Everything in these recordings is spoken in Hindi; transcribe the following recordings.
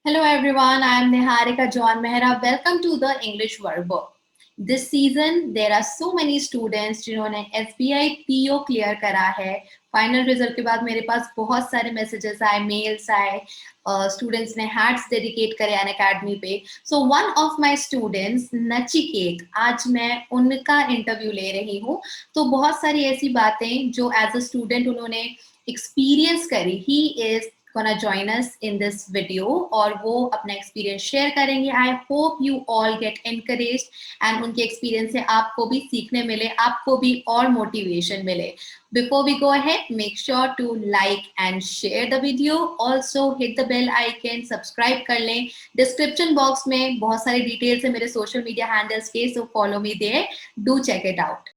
Hello everyone, I am Niharika John Mehra. Welcome to the English Workbook. This season there are so many students जिन्होंने SBI PO clear करा है. फाइनल रिजल्ट के बाद मेरे पास बहुत सारे मैसेजेस आए, मेल्स आए, स्टूडेंट्स ने हैट्स डेडिकेट करे अन अकेडमी पे. So one of my students Nachiket, आज मैं उनका इंटरव्यू ले रही हूँ. तो बहुत सारी ऐसी बातें जो एज अ स्टूडेंट उन्होंने एक्सपीरियंस करी. He is gonna join us in this video और वो अपना एक्सपीरियंस शेयर करेंगे. I hope you all get encouraged and उनके एक्सपीरियंस से आपको भी सीखने मिले, आपको भी और मोटिवेशन मिले. Before we go ahead, make sure to like and share the video. Also hit the bell icon, subscribe कर लें. Description box में बहुत सारी डिटेल्स है मेरे सोशल मीडिया हैंडल्स के, so follow me there. Do check it out.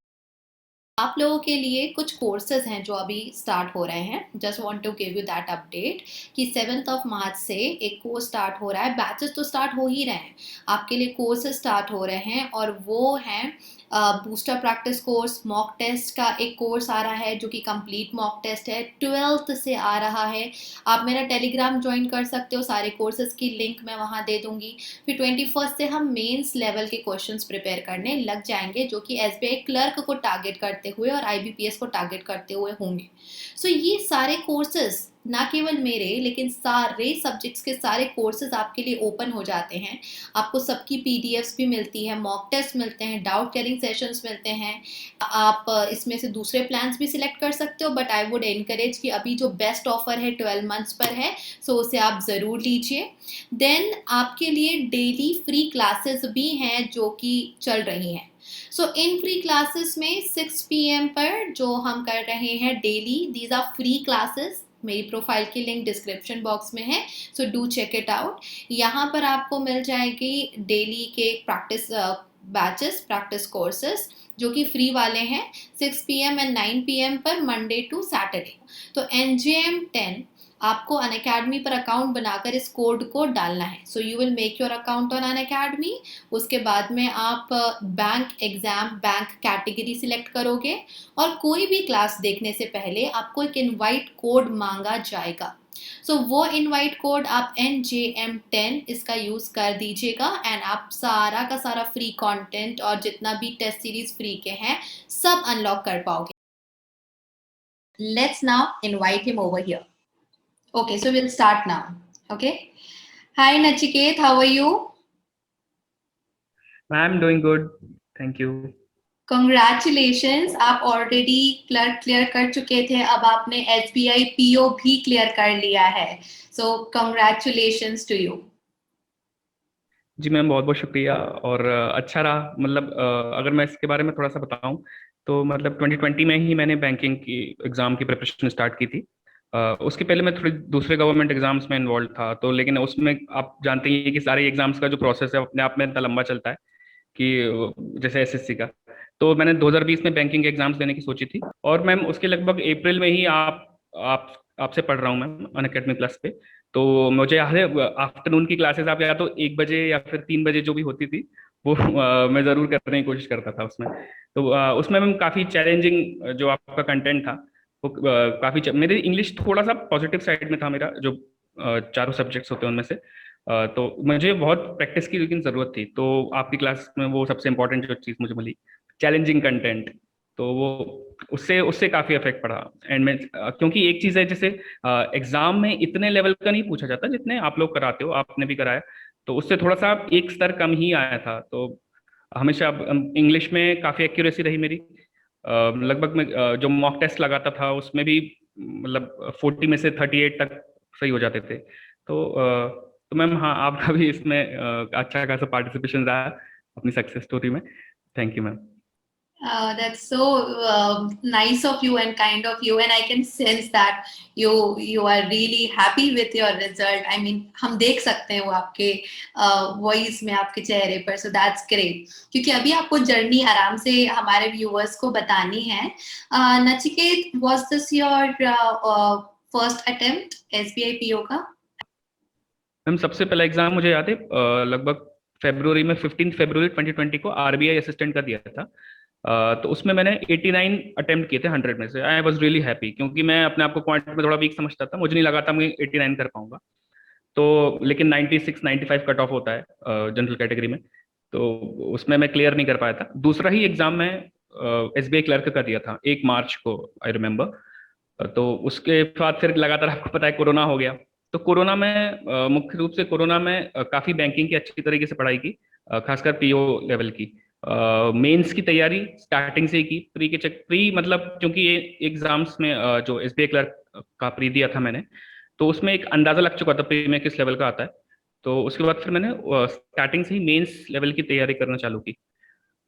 आप लोगों के लिए कुछ कोर्सेज हैं जो अभी स्टार्ट हो रहे हैं. Just want to give you that update कि 7 मार्च से एक कोर्स स्टार्ट हो रहा है. बैचेस तो स्टार्ट हो ही रहे हैं, आपके लिए कोर्सेज स्टार्ट हो रहे हैं और वो हैं booster practice course. Mock test का एक कोर्स आ रहा है जो कि कंप्लीट मॉक टेस्ट है, 12th से आ रहा है. आप मेरा टेलीग्राम ज्वाइन कर सकते हो, सारे कोर्सेज की लिंक मैं वहाँ दे दूंगी. फिर 21st से हम मेंस लेवल के क्वेश्चंस प्रिपेयर करने लग जाएंगे जो कि एसबीआई क्लर्क को टारगेट करते हुए और आईबीपीएस को टारगेट करते हुए होंगे. सो ये सारे कोर्सेज ना केवल मेरे लेकिन सारे सब्जेक्ट्स के सारे कोर्सेज आपके लिए ओपन हो जाते हैं. आपको सबकी पीडीएफ्स भी मिलती है, मॉक टेस्ट मिलते हैं, डाउट क्लियरिंग सेशंस मिलते हैं. आप इसमें से दूसरे प्लान्स भी सिलेक्ट कर सकते हो, बट आई वुड एनकरेज कि अभी जो बेस्ट ऑफर है 12 मंथ्स पर है, सो उसे आप ज़रूर लीजिए. देन आपके लिए डेली फ्री क्लासेस भी हैं जो कि चल रही हैं. सो इन फ्री क्लासेस में 6 PM पर जो हम कर रहे हैं daily, these are free classes. मेरी प्रोफाइल की लिंक डिस्क्रिप्शन बॉक्स में है, so do check it out. यहाँ पर आपको मिल जाएगी डेली के प्रैक्टिस बैचेस, प्रैक्टिस कोर्सेस जो कि फ्री वाले हैं 6 PM एंड 9 PM पर मंडे टू सैटरडे. तो NJM10 आपको अनअकैडमी पर अकाउंट बनाकर इस कोड को डालना है. So you will make your account on Unacademy. उसके बाद में आप bank exam, bank category select करोगे और कोई भी क्लास देखने से पहले आपको एक इनवाइट कोड मांगा जाएगा. सो वो इनवाइट कोड आप NJM10 इसका यूज कर दीजिएगा एंड आप सारा का सारा फ्री कंटेंट और जितना भी टेस्ट सीरीज फ्री के हैं सब अनलॉक कर पाओगे. Let's now invite him over here. Okay, so we'll start now. Okay. Hi Nachiket, how are you? I'm doing good. Thank you. Congratulations, आप ऑलरेडी क्लर्क क्लियर कर चुके थे, अब आपने SBI PO भी क्लियर कर लिया है. So congratulations to you. जी मैम, बहुत बहुत शुक्रिया. और अच्छा रहा. मतलब अगर मैं इसके बारे में थोड़ा सा बताऊं तो मतलब 2020 में ही मैंने बैंकिंग की एग्ज़ाम की प्रिपरेशन स्टार्ट की थी. उसके पहले मैं थोड़ी दूसरे गवर्नमेंट एग्जाम्स में इन्वॉल्व था, तो लेकिन उसमें आप जानते ही हैं कि सारे एग्जाम्स का जो प्रोसेस है अपने आप में इतना लंबा चलता है कि जैसे एसएससी का. तो मैंने 2020 में बैंकिंग के एग्जाम्स देने की सोची थी और मैम उसके लगभग अप्रैल में ही आप आपसे पढ़ रहा हूँ मैम अनअकैडमी प्लस पे. तो मुझे याद है आफ्टरनून की क्लासेस आप या तो 1 बजे या फिर 3 बजे जो भी होती थी वो मैं ज़रूर करने की कोशिश करता था उसमें. तो उसमें मैम काफ़ी चैलेंजिंग जो आपका कंटेंट था वो मेरे इंग्लिश थोड़ा सा पॉजिटिव साइड में था मेरा, जो चारों सब्जेक्ट्स होते हैं उनमें से. तो मुझे बहुत प्रैक्टिस की लेकिन ज़रूरत थी. तो आपकी क्लास में वो सबसे इम्पोर्टेंट जो चीज़ मुझे मिली, चैलेंजिंग कंटेंट, तो वो उससे उससे काफ़ी इफेक्ट पड़ा. एंड में क्योंकि एक चीज़ है, जैसे एग्जाम में इतने लेवल का नहीं पूछा जाता जितने आप लोग कराते हो, आपने भी कराया, तो उससे थोड़ा सा एक स्तर कम ही आया था. तो हमेशा इंग्लिश में काफ़ी एक्यूरेसी रही मेरी. लगभग मैं जो मॉक टेस्ट लगाता था उसमें भी मतलब 40 में से 38 तक सही हो जाते थे. तो मैम हाँ, आपका भी इसमें अच्छा खासा पार्टिसिपेशन रहा अपनी सक्सेस स्टोरी में. Thank you ma'am. That's so nice of you and kind of you, and I can sense that you are really happy with your result. I mean, हम देख सकते हैं वो आपके वॉइस में, आपके चेहरे पर. So that's great. क्योंकि अभी आपको जर्नी आराम से हमारे व्यूअर्स को बतानी है. Nachiket, was this your first attempt SBI PO का? मैम सबसे पहला एग्जाम मुझे याद है लगभग फरवरी में, 15 फरवरी 2020 को आरबीआई असिस्टेंट का दिया था. तो उसमें मैंने 89 अटेम्प्ट किए थे 100 में से. आई वॉज रियली हैप्पी क्योंकि मैं अपने आप को क्वांट में थोड़ा वीक समझता था. मुझे नहीं लगा था मैं 89 कर पाऊंगा. तो लेकिन 96 95 कट ऑफ होता है जनरल कैटेगरी में, तो उसमें मैं क्लियर नहीं कर पाया था। दूसरा ही एग्जाम मैं एसबीआई क्लर्क का दिया था 1 मार्च को, आई रिमेम्बर। तो उसके बाद फिर लगातार आपको पता है कोरोना हो गया। तो कोरोना में मुख्य रूप से कोरोना में काफी बैंकिंग की अच्छी तरीके से पढ़ाई की, खासकर पीओ लेवल की। मेंस की तैयारी स्टार्टिंग से ही की, प्री के चेक प्री मतलब क्योंकि ये एग्जाम्स में जो एसबीआई क्लर्क का प्री दिया था मैंने, तो उसमें एक अंदाजा लग चुका था प्री में किस लेवल का आता है। तो उसके बाद फिर मैंने स्टार्टिंग से ही मेंस लेवल की तैयारी करना चालू की।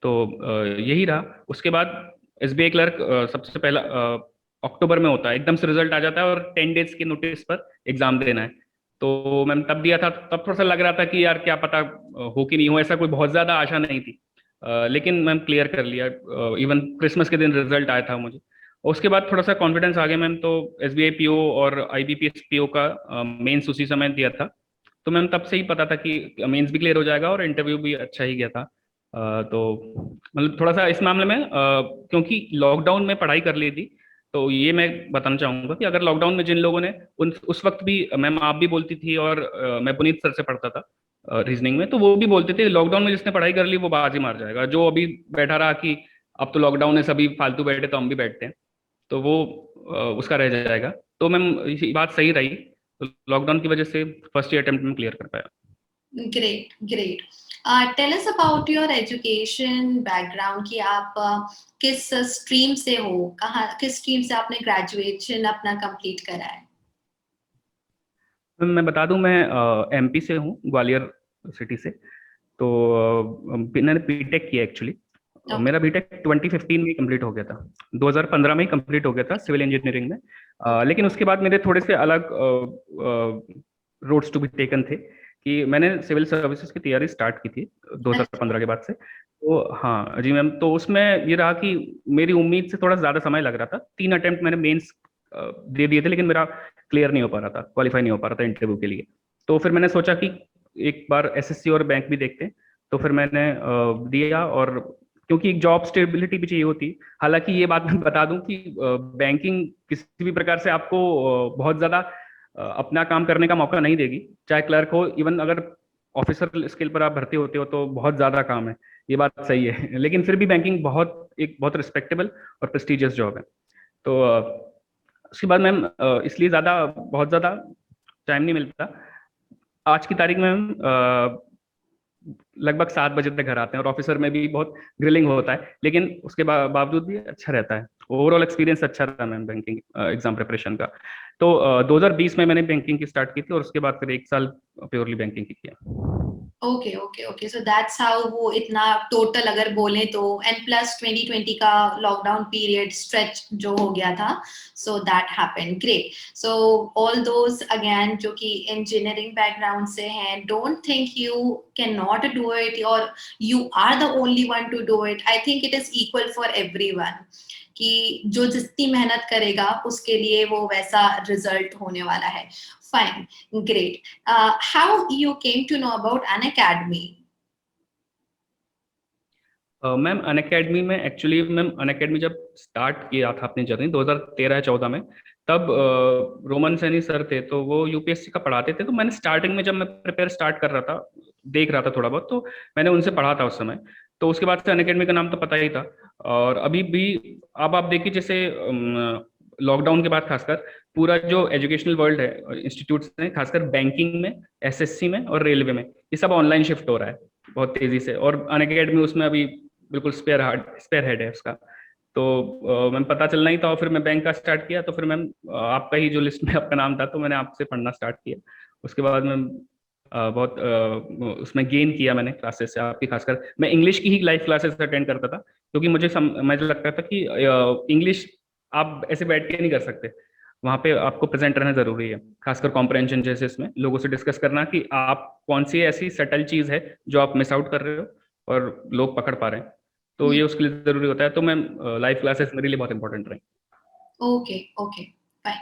तो यही रहा। उसके बाद एसबीआई क्लर्क सबसे पहला अक्टूबर में होता है, एकदम से रिजल्ट आ जाता है और 10 डेज के नोटिस पर एग्जाम देना है। तो मैंने तब दिया था, तब थोड़ा सा लग रहा था कि यार क्या पता हो कि नहीं हो, ऐसा कोई बहुत ज्यादा आशा नहीं थी। लेकिन मैम क्लियर कर लिया, इवन क्रिसमस के दिन रिजल्ट आया था मुझे। उसके बाद थोड़ा सा कॉन्फिडेंस आ गया मैम, तो एसबीआई पीओ और आईबीपीएस पीओ का मेंस उसी समय दिया था। तो मैम तब से ही पता था कि मेंस भी क्लियर हो जाएगा और इंटरव्यू भी अच्छा ही गया था। तो मतलब थोड़ा सा इस मामले में क्योंकि लॉकडाउन में पढ़ाई कर ली थी, तो ये मैं बताना चाहूंगा कि अगर लॉकडाउन में जिन लोगों ने उस वक्त भी, मैम आप भी बोलती थी और मैं पुनीत सर से पढ़ता था रीजनिंग में, तो वो भी बोलते थे लॉकडाउन में जिसने पढ़ाई कर ली वो बाजी मार जाएगा। जो अभी बैठा रहा कि अब तो लॉकडाउन है सभी फालतू बैठे तो हम भी बैठते हैं, तो वो उसका रह जाएगा। तो मैम ये बात सही रही, तो लॉकडाउन की वजह से फर्स्ट ईयर अटेम्प्ट में क्लियर कर पाया। Great great. Tell us about your education background कि आप किस स्ट्रीम से हो, कहाँ किस स्ट्रीम से आपने ग्रेजुएशन अपना कंप्लीट करा है? मैं बता दूं, मैं एमपी से हूँ, ग्वालियर सिटी से। तो मैंने बीटेक किया एक्चुअली। ओके मेरा बीटेक 2015 में कंप्लीट हो गया था, 2015 में ही कंप्लीट हो गया था सिविल इंजीनियरिंग में। ओके लेकिन उसके बाद मेरे थोड़े से अलग रोड्स टू बी टेकन थे, कि मैंने सिविल सर्विसेज की तैयारी स्टार्ट की थी 2015 के बाद से। तो हाँ जी मैम, तो उसमें ये रहा कि मेरी उम्मीद से थोड़ा ज़्यादा समय लग रहा था। 3 अटेम्प्ट मैंने मेंस दे दिए थे, लेकिन मेरा क्लियर नहीं हो पा रहा था, क्वालिफाई नहीं हो पा रहा था इंटरव्यू के लिए। तो फिर मैंने सोचा कि एक बार एसएससी और बैंक भी देखते हैं। तो फिर मैंने दिया, और क्योंकि एक जॉब स्टेबिलिटी भी चाहिए होती। हालांकि ये बात मैं बता दूं कि बैंकिंग किसी भी प्रकार से आपको बहुत ज्यादा अपना काम करने का मौका नहीं देगी, चाहे क्लर्क हो। इवन अगर ऑफिसर स्किल पर आप भर्ती होते हो तो बहुत ज्यादा काम है, ये बात सही है। लेकिन फिर भी बैंकिंग बहुत रिस्पेक्टेबल और प्रेस्टिजियस जॉब है। तो उसके बाद मैम इसलिए बहुत ज्यादा टाइम नहीं मिलता। आज की तारीख में मैम लगभग 7 बजे तक घर आते हैं, और ऑफिसर में भी बहुत ग्रिलिंग होता है, लेकिन उसके बावजूद भी अच्छा रहता है। ओवरऑल एक्सपीरियंस अच्छा रहा मैम बैंकिंग एग्जाम प्रिपरेशन का। तो 2020 में मैंने बैंकिंग की स्टार्ट की थी, और उसके बाद फिर 1 साल प्योरली बैंकिंग की किया। Okay okay okay, so that's how वो इतना टोटल अगर बोले तो, एंड प्लस 2020 का लॉकडाउन पीरियड स्ट्रेच जो हो गया था, so that happened. Great. So all those again जो कि इंजीनियरिंग बैकग्राउंड से हैं, don't think you can not do it और you are the only one to do it. I think it is equal for everyone कि जो जितनी मेहनत करेगा उसके लिए वो वैसा रिजल्ट होने वाला है। Fine, great. How you came to know about Unacademy? Ma'am Unacademy में एक्चुअली, मैम अनअकैडमी जब स्टार्ट किया था अपनी जर्नी 2013-14 में, तब रोमन सैनी सर थे, तो वो यूपीएससी का पढ़ाते थे। तो मैंने स्टार्टिंग में जब मैं प्रिपेयर स्टार्ट कर रहा था, देख रहा था थोड़ा बहुत, तो मैंने उनसे पढ़ा था उस समय। तो उसके बाद से अनअकैडमी का नाम तो पता ही था। और अभी भी अब आप देखिए, जैसे लॉकडाउन के बाद खासकर पूरा जो एजुकेशनल वर्ल्ड है, इंस्टीट्यूट्स हैं खासकर बैंकिंग में, एसएससी में और रेलवे में, ये सब ऑनलाइन शिफ्ट हो रहा है बहुत तेजी से। और अनअकैडमी उसमें अभी बिल्कुल स्पेयर हेड है उसका। तो मैम पता चलना ही था, और फिर मैं बैंक का स्टार्ट किया। तो फिर मैम आपका ही जो लिस्ट में आपका नाम था, तो मैंने आपसे पढ़ना स्टार्ट किया। उसके बाद मैम बहुत उसमें गेन किया मैंने क्लासेस से आपकी। खासकर मैं इंग्लिश की ही लाइव क्लासेस अटेंड करता था, क्योंकि मुझे लगता था कि इंग्लिश आप ऐसे बैठ के नहीं कर सकते, वहाँ पे आपको प्रेजेंट रहना जरूरी है। खासकर कॉम्प्रहेंशन जैसे इसमें लोगों से डिस्कस करना कि आप कौन सी ऐसी सटल चीज है जो आप मिस आउट कर रहे हो और लोग पकड़ पा रहे हैं, तो ये उसके लिए जरूरी होता है। तो मैम लाइव क्लासेस मेरे लिए बहुत इंपॉर्टेंट रही। Okay, okay, fine.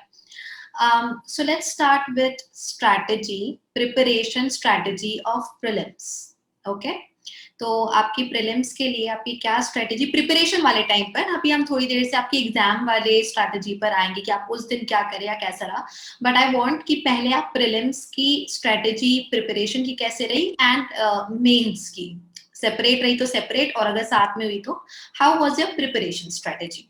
So let's start with strategy, preparation strategy of prelims. Okay. तो आपकी प्रीलिम्स के लिए आपकी क्या स्ट्रेटेजी प्रिपरेशन वाले टाइम पर, अभी हम थोड़ी देर से आपकी एग्जाम वाले स्ट्रेटेजी पर आएंगे कि आप उस दिन क्या करें या कैसा रहा, बट आई वांट कि पहले आप प्रीलिम्स की स्ट्रेटेजी प्रिपरेशन की कैसे रही एंड मेंस की सेपरेट रही तो सेपरेट, और अगर साथ में हुई तो how was your preparation strategy?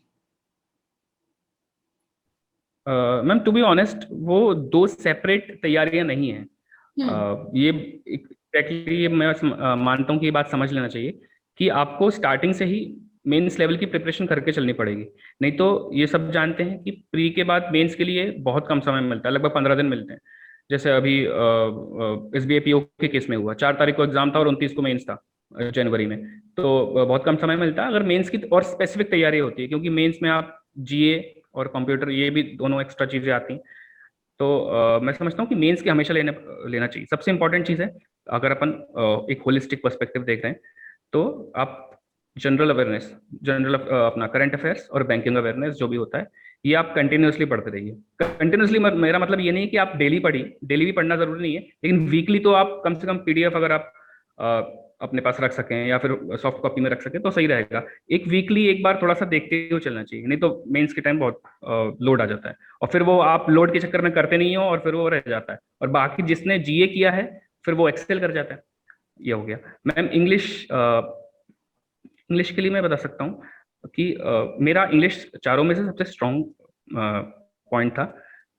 Ma'am to be honest वो दो सेपरेट तैयारियां नहीं है। ये एग्जैक्टली मैं मानता हूँ कि ये बात समझ लेना चाहिए कि आपको स्टार्टिंग से ही मेंस लेवल की प्रिपरेशन करके चलनी पड़ेगी। नहीं तो ये सब जानते हैं कि प्री के बाद मेंस के लिए बहुत कम समय मिलता है, लगभग 15 दिन मिलते हैं। जैसे अभी SBI PO के केस में हुआ, 4 तारीख को एग्जाम था और 29 को मेंस था जनवरी में। तो बहुत कम समय मिलता है। अगर मेंस की और स्पेसिफिक तैयारी होती है, क्योंकि मेंस में आप GA और कंप्यूटर ये भी दोनों एक्स्ट्रा चीजें आती हैं। तो मैं समझता हूँ कि मेंस की हमेशा लेना चाहिए। सबसे इंपॉर्टेंट चीज़ है, अगर अपन एक होलिस्टिक पर्सपेक्टिव देख रहे हैं, तो आप जनरल अवेयरनेस, जनरल अपना करंट अफेयर्स और बैंकिंग अवेयरनेस जो भी होता है, ये आप कंटिन्यूअसली पढ़ते रहिए। कंटिन्यूअसली मेरा मतलब ये नहीं कि आप डेली पढ़िए, डेली भी पढ़ना जरूरी नहीं है, लेकिन वीकली तो आप कम से कम PDF अगर आप अपने पास रख सकें या फिर सॉफ्ट कॉपी में रख सकें तो सही रहेगा। एक वीकली एक बार थोड़ा सा देखते हुए चलना चाहिए, नहीं तो मेंस के टाइम बहुत लोड आ जाता है और फिर वो आप लोड के चक्कर में करते नहीं हो और फिर वो रह जाता है, और बाकी जिसने GA किया है फिर वो एक्सेल कर जाता है। ये हो गया। मैम इंग्लिश के लिए मैं बता सकता हूँ कि मेरा इंग्लिश चारों में से सबसे स्ट्रॉन्ग पॉइंट था।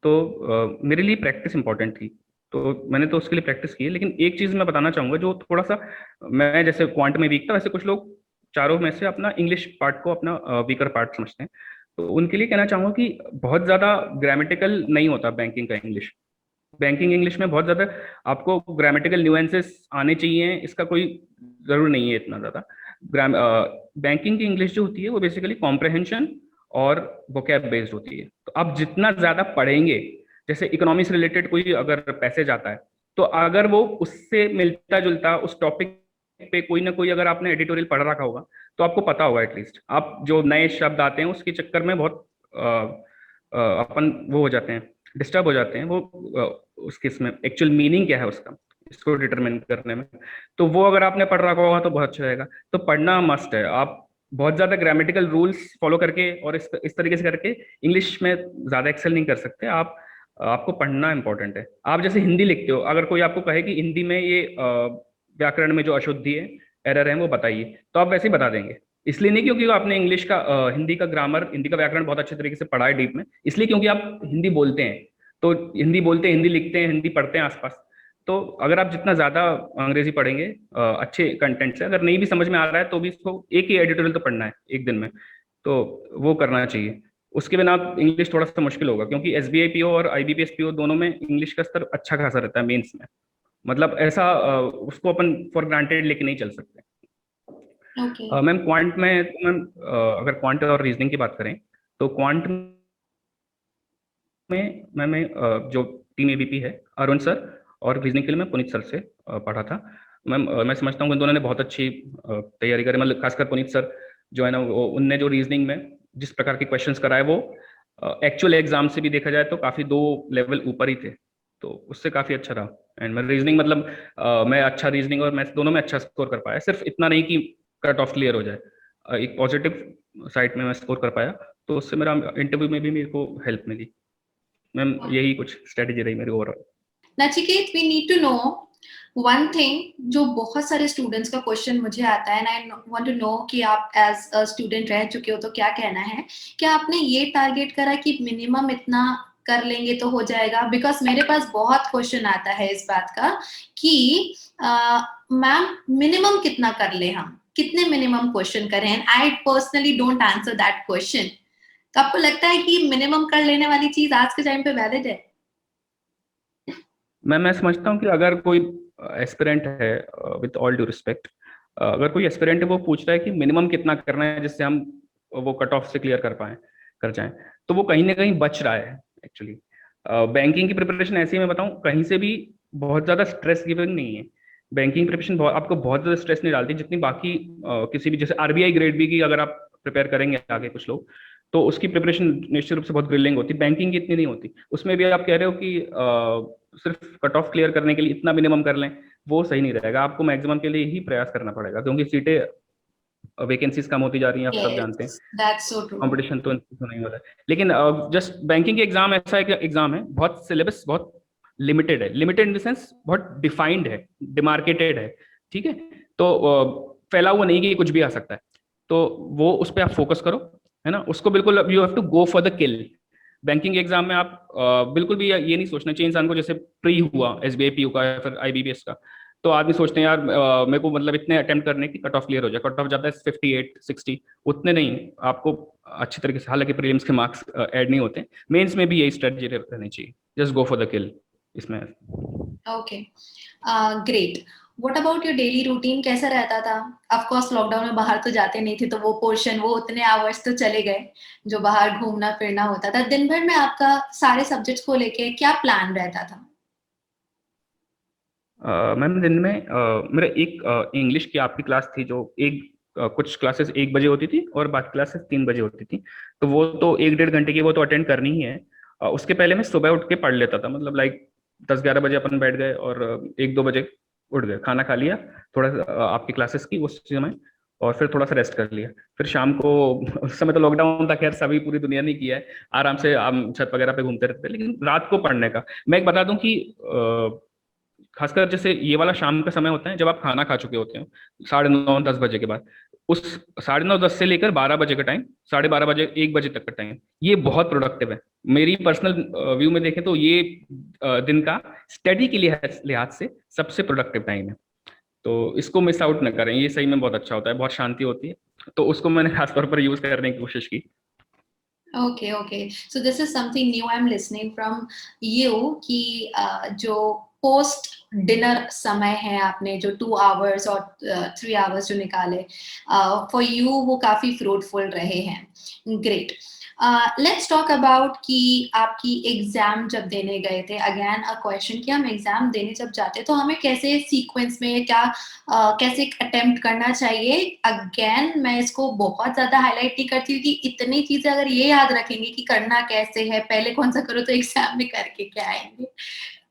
तो मेरे लिए प्रैक्टिस इंपॉर्टेंट थी, तो मैंने तो उसके लिए प्रैक्टिस की है। लेकिन एक चीज़ मैं बताना चाहूँगा जो थोड़ा सा, मैं जैसे क्वांट में वीक था, वैसे कुछ लोग चारों में से अपना इंग्लिश पार्ट को अपना वीकर पार्ट समझते हैं। तो उनके लिए कहना चाहूँगा कि बहुत ज़्यादा ग्रामेटिकल नहीं होता बैंकिंग का इंग्लिश। बैंकिंग इंग्लिश में बहुत ज़्यादा आपको ग्रामेटिकल न्यूएंसेस आने चाहिए, इसका कोई ज़रूर नहीं है इतना ज़्यादा। ग्राम बैंकिंग की इंग्लिश जो होती है वो बेसिकली कॉम्प्रहेंशन और वोकैब बेस्ड होती है। तो आप जितना ज़्यादा पढ़ेंगे, जैसे इकोनॉमी से रिलेटेड कोई अगर पैसेज आता है, तो अगर वो उससे मिलता जुलता उस टॉपिक पे कोई ना कोई अगर आपने एडिटोरियल पढ़ रखा होगा तो आपको पता होगा एटलीस्ट। आप जो नए शब्द आते हैं उसके चक्कर में बहुत अपन वो हो जाते हैं, डिस्टर्ब हो जाते हैं। वो उसके इसमें एक्चुअल मीनिंग क्या है उसका, इसको डिटरमिन करने में। तो वो अगर आपने पढ़ रखा होगा तो बहुत अच्छा रहेगा। तो पढ़ना मस्ट है। आप बहुत ज्यादा ग्रामेटिकल रूल्स फॉलो करके और इस तरीके से करके इंग्लिश में ज्यादा एक्सेल नहीं कर सकते आप। आपको पढ़ना इंपॉर्टेंट है। आप जैसे हिंदी लिखते हो, अगर कोई आपको कहे कि हिंदी में ये व्याकरण में जो अशुद्धि है, एरर है, वो बताइए, तो आप वैसे ही बता देंगे। इसलिए नहीं क्योंकि आपने इंग्लिश का हिंदी का ग्रामर, हिंदी का व्याकरण बहुत अच्छे तरीके से पढ़ा है डीप में, इसलिए क्योंकि आप हिंदी बोलते हैं। तो हिंदी बोलते हैं, हिंदी लिखते हैं, हिंदी पढ़ते हैं आसपास। तो अगर आप जितना ज्यादा अंग्रेजी पढ़ेंगे अच्छे कंटेंट से, अगर नहीं भी समझ में आ रहा है तो भी इसको एक ही एडिटोरियल तो पढ़ना है एक दिन में, तो वो करना चाहिए। उसके बिना आप इंग्लिश थोड़ा सा मुश्किल होगा, क्योंकि SBI PO और IBPS PO दोनों में इंग्लिश का स्तर अच्छा खासा रहता है मेंस में। मतलब ऐसा उसको अपन फॉर ग्रांटेड लेके नहीं चल सकते। ओके। मैम क्वांट में तो मैम अगर क्वांट और रीजनिंग की बात करें, तो क्वांट में मैं जो टीम AVP है, अरुण सर, और रीजनिंग के लिए मैं पुनीत सर से पढ़ा था। मैम मैं समझता हूँ कि दोनों ने बहुत अच्छी तैयारी करी। मतलब खासकर पुनीत सर जो है ना, उनने जो रीजनिंग में जिस प्रकार के क्वेश्चंस कराए, वो एक्चुअल एग्जाम से भी देखा जाए तो काफी 2 लेवल ऊपर ही थे। तो उससे काफी अच्छा रहा। एंड मैं रीजनिंग मतलब मैं अच्छा रीजनिंग और मैथ्स दोनों में अच्छा स्कोर कर पाया। सिर्फ इतना नहीं कि कट ऑफ क्लियर हो जाए, एक पॉजिटिव साइड में मैं स्कोर कर पाया। तो उससे मेरा इंटरव्यू में भी मेरे को हेल्प मिली। मैम यही कुछ स्ट्रेटेजी रही मेरी overall. Nachiket, we need to know one thing, जो बहुत सारे स्टूडेंट्स का क्वेश्चन मुझे आता है, and I want to know कि आप एज अ स्टूडेंट रह चुके हो तो क्या कहना है। क्या आपने ये टारगेट करा कि मिनिमम इतना कर लेंगे तो हो जाएगा? बिकॉज मेरे पास बहुत क्वेश्चन आता है इस बात का कि मैम मिनिमम कितना कर ले, हम कितने मिनिमम क्वेश्चन करें, and I personally don't answer that question. तो आपको लगता है कि मिनिमम कर लेने वाली चीज आज के टाइम पे वैलिड है? मैं समझता हूँ कि अगर कोई एस्पिरेंट है, विद ऑल ड्यू रिस्पेक्ट, अगर कोई एस्पिरेंट है वो पूछ रहा है कि मिनिमम कितना करना है जिससे हम वो कट ऑफ से क्लियर कर जाएं, तो वो कहीं ना कहीं बच रहा है एक्चुअली। बैंकिंग की प्रिपरेशन ऐसी मैं बताऊं, कहीं से भी बहुत ज्यादा स्ट्रेस गिविंग नहीं है। बैंकिंग प्रिपरेशन आपको बहुत ज्यादा स्ट्रेस नहीं डालती जितनी बाकी किसी भी, जैसे RBI ग्रेड बी की अगर आप प्रिपेयर करेंगे आगे कुछ लोग, तो उसकी प्रिपरेशन निश्चित रूप से बहुत ग्रिलिंग होती है। बैंकिंग की इतनी नहीं होती। उसमें भी आप कह रहे हो कि सिर्फ कट ऑफ क्लियर करने के लिए इतना मिनिमम कर लें, वो सही नहीं रहेगा। आपको मैक्सिमम के लिए ही प्रयास करना पड़ेगा, क्योंकि सीटें, वैकेंसीज कम होती जा रही हैं, आप सब जानते हैं। Yes, that's so true. Competition तो नहीं हो रहा है। लेकिन जस्ट बैंकिंग के एग्जाम ऐसा एक एग्जाम है, बहुत सिलेबस बहुत लिमिटेड है, लिमिटेड इन द सेंस बहुत डिफाइंड है, डिमार्केटेड है, ठीक है। तो फैला हुआ नहीं कि कुछ भी आ सकता है। तो वो उस पर आप फोकस करो, है ना, उसको बिल्कुल you have to go for the kill. Banking exam में आप बिल्कुल भी ये नहीं सोचना चाहिए इंसान को, जैसे प्री हुआ एसबीआई पीयू का या फिर आईबीपीएस का, तो आदमी सोचते हैं यार मेरे को मतलब इतने अटेम्प्ट करने की कट ऑफ क्लियर हो जाए, कट ऑफ जाता है 58-60, उतने नहीं। आपको अच्छी तरीके से, हालांकि प्रीलिम्स के मार्क्स ऐड नहीं होते, मेंस में भी यही स्ट्रेटजी रहनी चाहिए, just go for the kill इसमें। Okay, great. What about your daily routine, कैसा रहता था? ऑफ कोर्स लॉकडाउन में बाहर तो जाते नहीं थे, तो वो पोर्शन, वो उतने आवर्स तो चले गए जो बाहर घूमना फिरना होता था। दिन भर में आपका सारे सब्जेक्ट्स को लेके क्या प्लान रहता था? मैम दिन में मेरा एक इंग्लिश की आपकी क्लास थी, जो एक कुछ क्लासेस 1 बजे होती थी और बाकी क्लासेस 3 बजे होती थी। तो वो तो 1-1.5 घंटे की वो तो अटेंड करनी ही है। उसके पहले मैं सुबह उठ के पढ़ लेता था, मतलब लाइक 10-11 बजे अपन बैठ गए और 1-2 बजे उठ गए, खाना खा लिया, थोड़ा सा आपकी क्लासेस की उस समय, और फिर थोड़ा सा रेस्ट कर लिया। फिर शाम को उस समय तो लॉकडाउन था, खैर सभी पूरी दुनिया ने किया है, आराम से हम छत वगैरह पे घूमते रहते थे। लेकिन रात को पढ़ने का मैं एक बता दूं कि खासकर जैसे ये वाला शाम का समय होता है जब आप खाना खा चुके होते हो, 9:30-10 बजे के बाद, उस 9:30-10 से लेकर 12 बजे का टाइम, 12:30 बजे 1 बजे तक का टाइम, ये बहुत प्रोडक्टिव है। मेरी पर्सनल व्यू में देखें तो ये दिन का स्टडी के लिहाज से सबसे प्रोडक्टिव टाइम है। तो इसको मिस आउट न करें, ये सही में बहुत अच्छा होता है, बहुत शांति होती है। तो उसको मैंने खासतौर पर यूज करने की कोशिश की। Okay, okay. So this is something new I'm listening from you कि जो पोस्ट डिनर समय है, आपने जो 2 आवर्स और 3 आवर्स जो निकाले फॉर यू, वो काफी फ्रूटफुल रहे हैं। ग्रेट। लेट्स टॉक अबाउट कि आपकी एग्जाम जब देने गए थे, अगेन अ क्वेश्चन कि हम एग्जाम देने जब जाते हैं तो हमें कैसे सीक्वेंस में क्या कैसे अटेम्प्ट करना चाहिए। अगेन मैं इसको बहुत ज्यादा हाईलाइट नहीं करती हूँ कि इतनी चीजें अगर ये याद रखेंगे कि करना कैसे है, पहले कौन सा करो, तो एग्जाम में करके क्या आएंगे।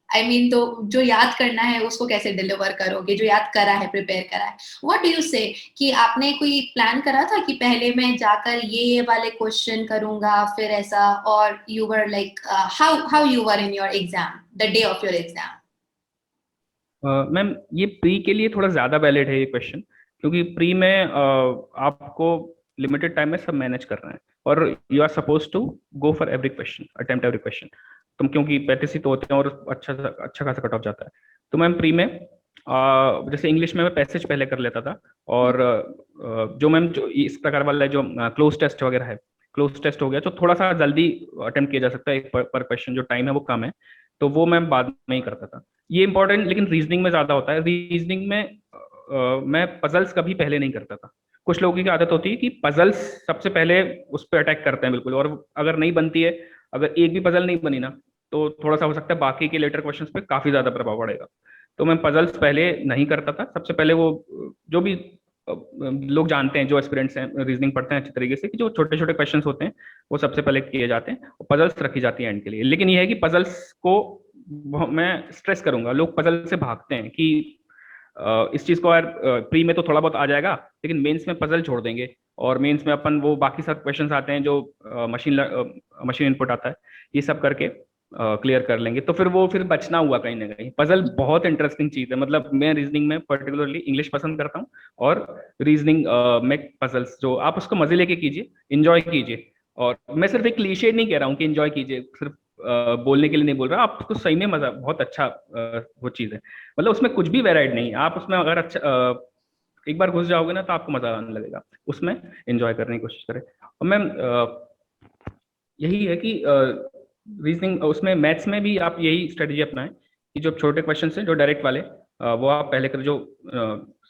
आई मीन तो जो याद करना है उसको कैसे डिलीवर करोगे, जो याद करा है, प्रिपेयर करा है। व्हाट डू यू से कि आपने कोई प्लान करा था कि पहले मैं जाकर ये वाले क्वेश्चन करूंगा फिर ऐसा, और you were like how you were in your exam, the day of your exam? Ma'am ये प्री के लिए थोड़ा ज्यादा वैलिड है ये क्वेश्चन, क्योंकि प्री में आपको लिमिटेड टाइम में सब मैनेज करना है, और you are suppose to go for every question, attempt every question. तुम क्योंकि 35 ही तो होते हैं और अच्छा खासा कट ऑफ जाता है। तो मैम प्री में जैसे इंग्लिश में मैं पैसेज पहले कर लेता था, और जो मैम जो इस प्रकार वाला जो क्लोज टेस्ट वगैरह है, क्लोज टेस्ट हो गया तो थोड़ा सा जल्दी अटेम्प्ट किया जा सकता है, एक पर क्वेश्चन जो टाइम है वो कम है, तो वो मैं बाद में ही करता था। ये इंपॉर्टेंट लेकिन रीजनिंग में ज्यादा होता है। रीजनिंग में मैं पजल्स कभी पहले नहीं करता था। कुछ लोगों की आदत होती है कि पजल्स सबसे पहले उस पर अटैक करते हैं बिल्कुल, और अगर नहीं बनती है, अगर एक भी पजल नहीं बनी ना, तो थोड़ा सा हो सकता है बाकी के लेटर क्वेश्चंस पे काफी ज्यादा प्रभाव पड़ेगा। तो मैं पजल्स पहले नहीं करता था। सबसे पहले वो जो भी लोग जानते हैं, जो एस्पिरेंट्स हैं, रीजनिंग पढ़ते हैं अच्छी तरीके से, कि जो छोटे छोटे क्वेश्चंस होते हैं वो सबसे पहले किए जाते हैं, पजल्स रखी जाती है एंड के लिए। लेकिन ये है कि पजल्स को मैं स्ट्रेस करूंगा, लोग पजल से भागते हैं कि इस चीज को यार प्री में तो थोड़ा बहुत आ जाएगा, लेकिन मेंस में पजल छोड़ देंगे, और मेंस में अपन वो बाकी सब क्वेश्चंस आते हैं जो मशीन इनपुट आता है, ये सब करके क्लियर कर लेंगे। तो फिर वो फिर बचना हुआ कहीं ना कहीं। पजल बहुत इंटरेस्टिंग चीज है, मतलब मैं रीजनिंग में पर्टिकुलरली इंग्लिश पसंद करता हूँ, और रीजनिंग में पजल्स जो आप उसको मजे लेके कीजिए, इंजॉय कीजिए। और मैं सिर्फ एक क्लीशे नहीं कह रहा हूँ कि इंजॉय कीजिए, सिर्फ बोलने के लिए नहीं बोल रहा, आपको सही में मजा, बहुत अच्छा वो चीज है। मतलब उसमें कुछ भी वेराइड नहीं, आप उसमें अगर अच्छा एक बार घुस जाओगे ना तो आपको मजा आने लगेगा उसमें। एंजॉय करने की कोशिश करें। और मैम यही है कि रीजनिंग उसमें, मैथ्स में भी आप यही स्ट्रेटजी अपनाएं कि जो छोटे क्वेश्चन हैं, जो डायरेक्ट वाले, वो आप पहले कर, जो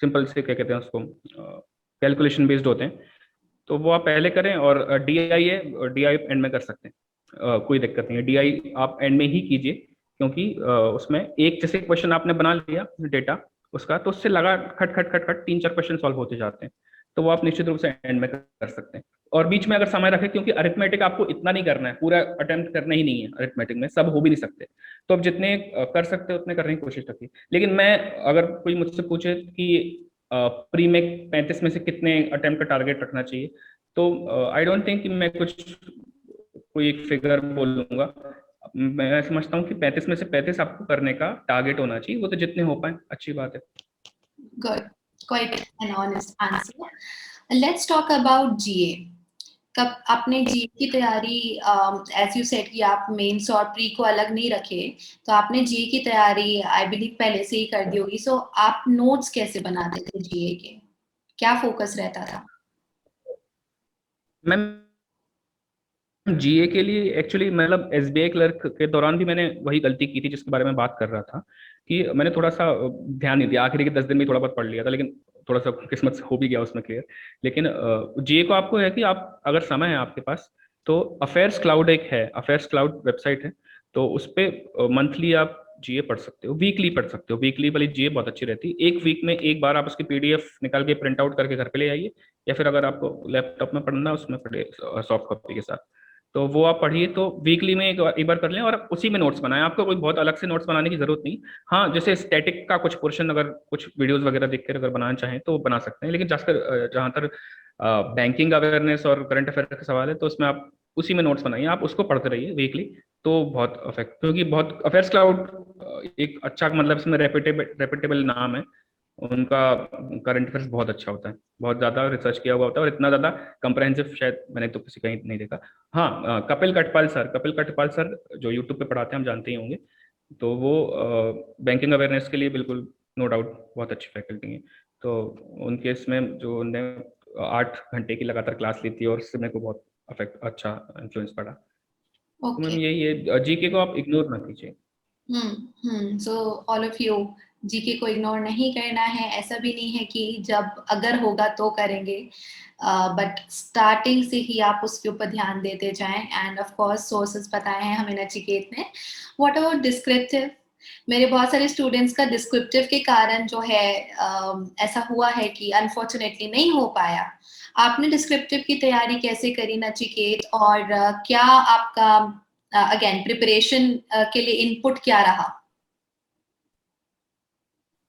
सिंपल से क्या कहते हैं उसको, कैलकुलेशन बेस्ड होते हैं, तो वो आप पहले करें। और डीआई है, डीआई एंड में कर सकते हैं, कोई दिक्कत नहीं है, डीआई आप एंड में ही कीजिए, क्योंकि उसमें एक जैसे क्वेश्चन आपने बना लिया डेटा उसका, तो उससे लगा खट खट खट खट 3-4 क्वेश्चन सॉल्व होते जाते हैं। तो वो आप निश्चित रूप से एंड में कर सकते हैं। और बीच में अगर समय रखें, क्योंकि अरिथमेटिक आपको इतना नहीं करना है, पूरा अटेम्प्ट करना ही नहीं है अरिथमेटिक में, सब हो भी नहीं सकते। तो आप जितने कर सकते हो उतने करने की कोशिश रखिए। लेकिन मैं, अगर कोई मुझसे पूछे कि प्री में 35 में से कितने अटेम्प्ट का टारगेट रखना चाहिए, तो आई डोंट थिंक कि मैं कुछ कोई एक फिगर बोलूंगा। मैं समझता हूँ कि 35 में से 35 आपको करने का टारगेट होना चाहिए, वो तो जितने हो पाए अच्छी बात है। Good. Quite an honest answer. Let's talk about GA. कब आपने जीए की तैयारी, एज यू सेड कि आप मेंस और प्री को अलग नहीं रखे, तो आपने जीए की तैयारी आई बिलीव पहले से ही कर दी होगी। सो आप नोट्स कैसे बनाते थे जीए के, क्या फोकस रहता था? मैम, जीए के लिए एक्चुअली मतलब एसबीआई क्लर्क के दौरान भी मैंने वही गलती की थी जिसके बारे में बात कर रहा था, कि मैंने थोड़ा सा ध्यान नहीं दिया। आखिरी के 10 दिन में थोड़ा बहुत पढ़ लिया था, लेकिन थोड़ा सा किस्मत से हो भी गया उसमें क्लियर। लेकिन जीए को आपको है कि आप अगर समय है आपके पास, तो अफेयर्स क्लाउड एक है, अफेयर्स क्लाउड वेबसाइट है, तो उस पर मंथली आप जीए पढ़ सकते हो, वीकली पढ़ सकते हो। वीकली वाली जीए बहुत अच्छी रहती है। एक वीक में एक बार आप उसकी पीडीएफ निकाल के प्रिंट आउट करके घर पे ले आइए, या फिर अगर आपको लैपटॉप में पढ़ना उसमें पढ़े सॉफ्ट कॉपी के साथ। तो वो आप पढ़िए, तो वीकली में एक बार कर लें और उसी में नोट्स बनाएं। आपको कोई बहुत अलग से नोट्स बनाने की जरूरत नहीं। हाँ, जैसे स्टैटिक का कुछ पोर्शन अगर कुछ वीडियोस वगैरह देख कर अगर बनाना चाहें तो वो बना सकते हैं, लेकिन खासकर जहाँ तक बैंकिंग अवेयरनेस और करंट अफेयर का सवाल है, तो उसमें आप उसी में नोट्स बनाइए, आप उसको पढ़ते रहिए वीकली। तो बहुत अफेक्ट, क्योंकि बहुत अफेयर्स क्लाउड एक अच्छा, मतलब इसमें रेपिटेबल रेपिटेबल नाम है उनका। करंट अफेयर्स बहुत अच्छा होता है, बहुत ज्यादा रिसर्च किया हुआ होता है, और इतना ज्यादा कंप्रहेंसिव शायद मैंने तो किसी कहीं नहीं देखा। हाँ, कपिल कटपाल सर जो यूट्यूब पे पढ़ाते हैं, हम जानते ही होंगे। तो वो बैंकिंग अवेयरनेस के लिए बिल्कुल नो डाउट बहुत अच्छी फैकल्टी है। तो उनके इसमें जो उनने 8 घंटे की लगातार क्लास ली थी, और उससे मेरे को बहुत अफेक्ट, अच्छा इन्फ्लुएंस पड़ा। तो ओके। मैम यही है, जीके को आप इग्नोर ना कीजिए। So all of you, GK को इग्नोर नहीं करना है। ऐसा भी नहीं है कि जब अगर होगा तो करेंगे, बट स्टार्टिंग से ही आप उसके ऊपर ध्यान देते जाएं। एंड ऑफ कोर्स सोर्सेज बताए हैं हमें नचिकेत ने। What about descriptive? मेरे बहुत सारे स्टूडेंट्स का डिस्क्रिप्टिव के कारण जो है ऐसा हुआ है कि अनफॉर्चुनेटली नहीं हो पाया। आपने डिस्क्रिप्टिव की तैयारी कैसे करी नचिकेत, और क्या आपका अगेन प्रिपरेशन के लिए इनपुट क्या रहा?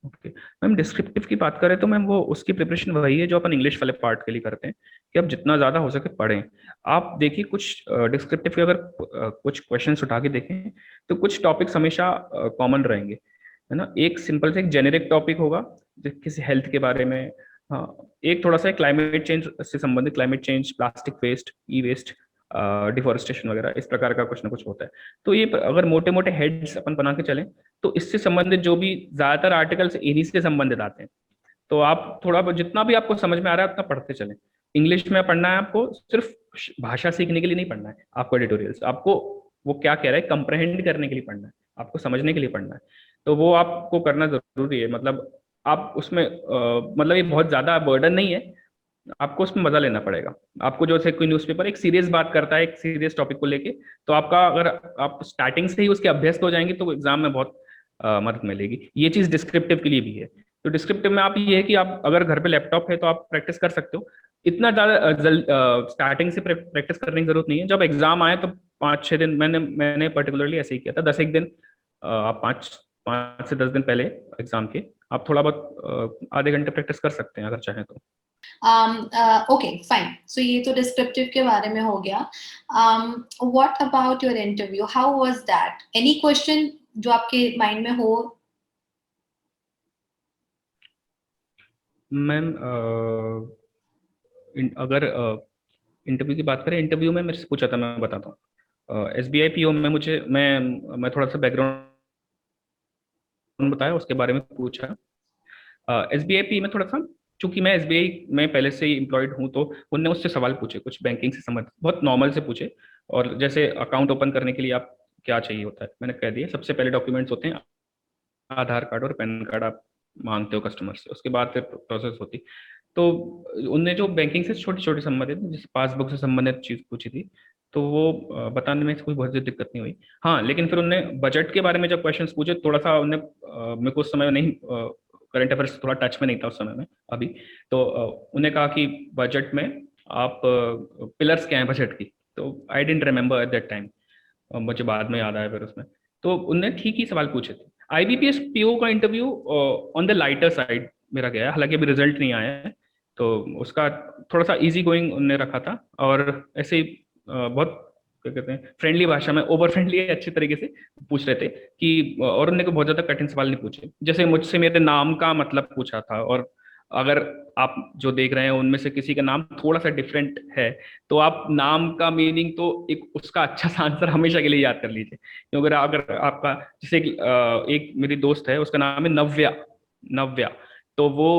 ओके मैम, डिस्क्रिप्टिव की बात करें तो मैम वो उसकी प्रिपरेशन वही है जो अपन इंग्लिश वाले पार्ट के लिए करते हैं, कि आप जितना ज़्यादा हो सके पढ़ें। आप देखिए, कुछ डिस्क्रिप्टिव के अगर कुछ क्वेश्चंस उठा के देखें, तो कुछ टॉपिक्स हमेशा कॉमन रहेंगे, है ना। एक सिंपल से एक जेनेरिक टॉपिक होगा किसी हेल्थ के बारे में। हाँ, एक थोड़ा सा क्लाइमेट चेंज से संबंधित, क्लाइमेट चेंज, प्लास्टिक वेस्ट, ई वेस्ट, डिफोरेस्टेशन वगैरह, इस प्रकार का कुछ ना कुछ होता है। तो ये अगर मोटे मोटे हेड्स अपन बना के चलें, तो इससे संबंधित जो भी ज्यादातर आर्टिकल्स इन्हीं से संबंधित आते हैं। तो आप थोड़ा बहुत जितना भी आपको समझ में आ रहा है उतना पढ़ते चलें। इंग्लिश में पढ़ना है आपको, सिर्फ भाषा सीखने के लिए नहीं पढ़ना है आपको एडिटोरियल्स, आपको वो क्या कह रहा है कंप्रहेंड करने के लिए पढ़ना है, आपको समझने के लिए पढ़ना है। तो वो आपको करना जरूरी है। मतलब आप उसमें मतलब ये बहुत ज्यादा बर्डन नहीं है, आपको उसमें मजा लेना पड़ेगा। आपको जो से कोई न्यूज़पेपर एक सीरियस बात करता है एक सीरियस टॉपिक को लेके, तो आपका अगर आप स्टार्टिंग से ही उसके अभ्यस्त हो जाएंगे तो एग्जाम में बहुत मदद मिलेगी। ये चीज डिस्क्रिप्टिव के लिए भी है। तो डिस्क्रिप्टिव में आप ये है कि आप अगर घर पे लैपटॉप है तो आप प्रैक्टिस कर सकते हो। इतना ज्यादा स्टार्टिंग से प्रैक्टिस करने की जरूरत नहीं है। जब एग्जाम आए तो 5-6 दिन, मैंने पर्टिकुलरली ऐसे ही किया था, 10 एक दिन, आप 5 से 10 दिन पहले एग्जाम के आप थोड़ा बहुत आधे घंटे प्रैक्टिस कर सकते हैं अगर चाहें तो। ओके फाइन, सो ये तो डिस्क्रिप्टिव के बारे में हो गया। What about your interview, how was that? Any question जो आपके माइंड में हो? मैम, अगर इंटरव्यू की बात करें, इंटरव्यू में मेरे से पूछा था, मैं बताता हूँ। एसबीआई पीओ में मैं थोड़ा सा बैकग्राउंड बताया, उसके बारे में पूछा। एसबीआई पी में थोड़ा सा, चूंकि मैं एसबीआई में पहले से ही एम्प्लॉयड हूँ, तो उनने उससे सवाल पूछे कुछ बैंकिंग से संबंधित, बहुत नॉर्मल से पूछे। और जैसे अकाउंट ओपन करने के लिए आप क्या चाहिए होता है, मैंने कह दिया सबसे पहले डॉक्यूमेंट्स होते हैं आधार कार्ड और पैन कार्ड, आप मांगते हो कस्टमर से, उसके बाद फिर प्रोसेस होती। तो उनने जो बैंकिंग से छोटी छोटी संबंधित, जैसे पासबुक से संबंधित चीज पूछी थी, तो वो बताने में कोई बहुत ज्यादा दिक्कत नहीं हुई। हाँ, लेकिन फिर उनने बजट के बारे में जब क्वेश्चंस पूछे, थोड़ा सा उनने मेरे को उस समय नहीं करंट अफेयर्स थोड़ा टच में नहीं था उस समय में अभी। तो उन्हें कहा कि बजट में आप पिलर्स क्या हैं बजट की, तो I don't remember at that time, मुझे बाद में याद आया फिर उसमें। तो उनने ठीक ही सवाल पूछे थे। आईबीपीएस पीओ का interview on the lighter side मेरा गया है, हालांकि अभी रिजल्ट नहीं आया है, तो उसका थोड़ा सा इजी गोइंग उनने रखा था, और ऐसे ही बहुत क्या कहते हैं फ्रेंडली भाषा में, ओवर फ्रेंडली अच्छे तरीके से पूछ रहे थे कि, और उन्होंने को बहुत ज्यादा कठिन सवाल नहीं पूछे, जैसे मुझसे मेरे नाम का मतलब पूछा था, और अगर आप जो देख रहे हैं उनमें से किसी का नाम थोड़ा सा डिफरेंट है, तो आप नाम का मीनिंग तो एक उसका अच्छा सा आंसर हमेशा के लिए याद कर लीजिए, क्योंकि अगर आपका जैसे एक मेरी दोस्त है, उसका नाम है नव्या, नव्या, तो वो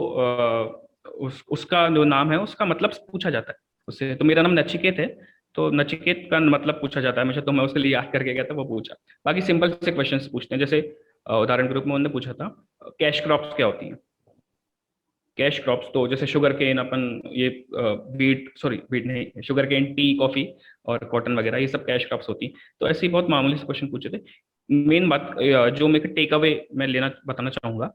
उसका जो नाम है उसका मतलब पूछा जाता है उससे। तो मेरा नाम नचिकेत है, तो नचिकेत का मतलब पूछा जाता है हमेशा, तो मैं उसके लिए याद करके गया था, वो पूछा। बाकी सिंपल से क्वेश्चंस पूछते हैं, जैसे उदाहरण के रूप में उन्होंने पूछा था कैश क्रॉप्स क्या होती हैं। कैश क्रॉप्स तो जैसे शुगर केन, अपन ये वीट, सॉरी वीट नहीं, शुगर केन, टी, कॉफी और कॉटन वगैरह, ये सब कैश क्रॉप्स होती हैं। तो ऐसे ही बहुत मामूली से क्वेश्चन पूछे थे। मेन बात जो मेरे टेक अवे मैं लेना बताना चाहूंगा